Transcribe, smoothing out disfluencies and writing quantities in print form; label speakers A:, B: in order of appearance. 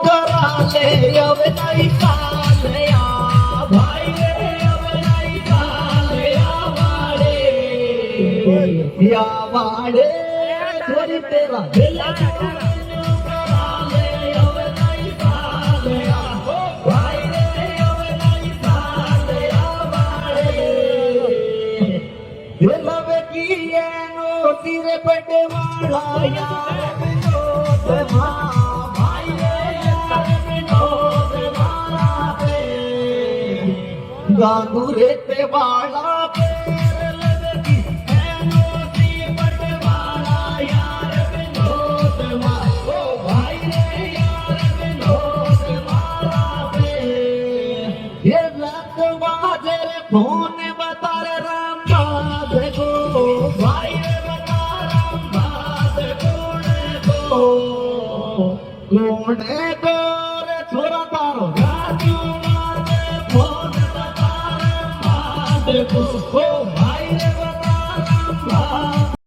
A: कराले अब नहीं काले आ भाई रे अब नहीं काले या वाड़े थोड़ी तेरा दिल कराले अब नहीं काले आ भाई रे अब नहीं काले वाड़े दिल में किए नो तेरे पेटे वाला यार विनोद मां गांगू रेते वाला पैर लगती मोती पट वाला यार विनोद मारो भाई रे यार विनोद मारा पे ये लत बाजे रे फोन बता रे राम बाज को भाई रे बता राम बाज कोने को रे छोरा तारो राजू मार फोन देखो भाई रे